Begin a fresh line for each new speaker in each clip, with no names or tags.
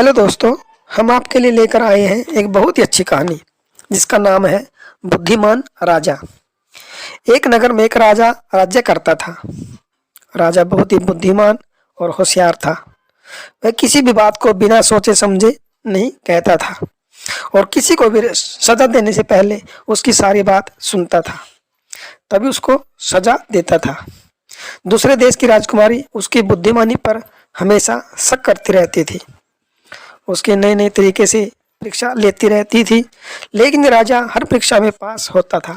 Hello दोस्तों, हम आपके लिए लेकर आए हैं एक बहुत ही अच्छी कहानी जिसका नाम है बुद्धिमान राजा। एक नगर में एक राजा राज्य करता था। राजा बहुत ही बुद्धिमान और होशियार था। वह किसी भी बात को बिना सोचे समझे नहीं कहता था और किसी को भी सजा देने से पहले उसकी सारी बात सुनता था, तभी उसको सजा देता था। दूसरे देश की राजकुमारी उसकी बुद्धिमानी पर हमेशा शक करती रहती थी। उसके नए नए तरीके से परीक्षा लेती रहती थी, लेकिन राजा हर परीक्षा में पास होता था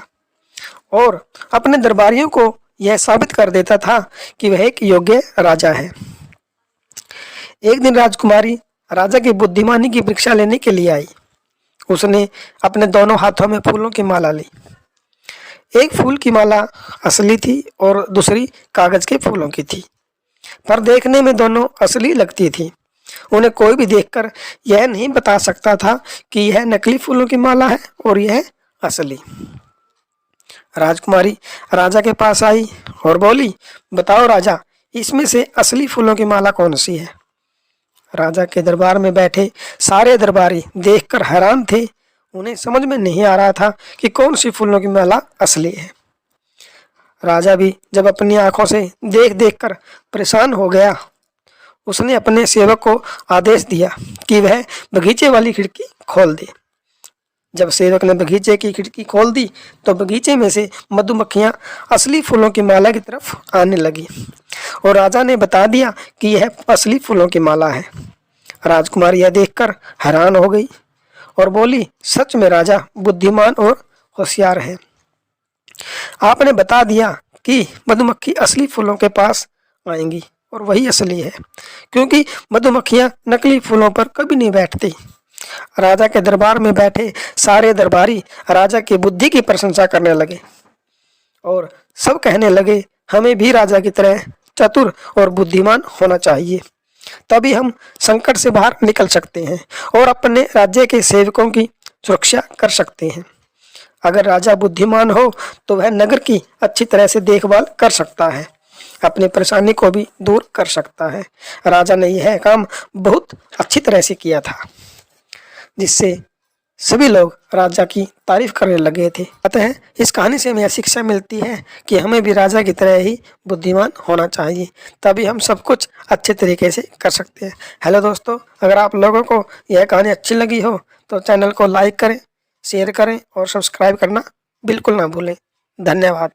और अपने दरबारियों को यह साबित कर देता था कि वह एक योग्य राजा है। एक दिन राजकुमारी राजा की बुद्धिमानी की परीक्षा लेने के लिए आई। उसने अपने दोनों हाथों में फूलों की माला ली। एक फूल की माला असली थी और दूसरी कागज के फूलों की थी, पर देखने में दोनों असली लगती थी। उन्हें कोई भी देखकर यह नहीं बता सकता था कि यह नकली फूलों की माला है और यह असली। राजकुमारी राजा के पास आई और बोली, बताओ राजा, इसमें से असली फूलों की माला कौन सी है? राजा के दरबार में बैठे सारे दरबारी देखकर हैरान थे। उन्हें समझ में नहीं आ रहा था कि कौन सी फूलों की माला असली है। राजा भी जब अपनी आंखों से देख देख कर परेशान हो गया, उसने अपने सेवक को आदेश दिया कि वह बगीचे वाली खिड़की खोल दे। जब सेवक ने बगीचे की खिड़की खोल दी तो बगीचे में से मधुमक्खियां असली फूलों की माला की तरफ आने लगी और राजा ने बता दिया कि यह असली फूलों की माला है। राजकुमारी यह देखकर हैरान हो गई और बोली, सच में राजा बुद्धिमान और होशियार है। आपने बता दिया कि मधुमक्खी असली फूलों के पास आएंगी और वही असली है, क्योंकि मधुमक्खियां नकली फूलों पर कभी नहीं बैठती। राजा के दरबार में बैठे सारे दरबारी राजा की बुद्धि की प्रशंसा करने लगे और सब कहने लगे, हमें भी राजा की तरह चतुर और बुद्धिमान होना चाहिए, तभी हम संकट से बाहर निकल सकते हैं और अपने राज्य के सेवकों की सुरक्षा कर सकते हैं। अगर राजा बुद्धिमान हो तो वह नगर की अच्छी तरह से देखभाल कर सकता है, अपनी परेशानी को भी दूर कर सकता है। राजा ने यह काम बहुत अच्छी तरह से किया था, जिससे सभी लोग राजा की तारीफ करने लगे थे। अतः इस कहानी से हमें यह शिक्षा मिलती है कि हमें भी राजा की तरह ही बुद्धिमान होना चाहिए, तभी हम सब कुछ अच्छे तरीके से कर सकते हैं। हेलो दोस्तों, अगर आप लोगों को यह कहानी अच्छी लगी हो तो चैनल को लाइक करें, शेयर करें और सब्सक्राइब करना बिल्कुल ना भूलें। धन्यवाद।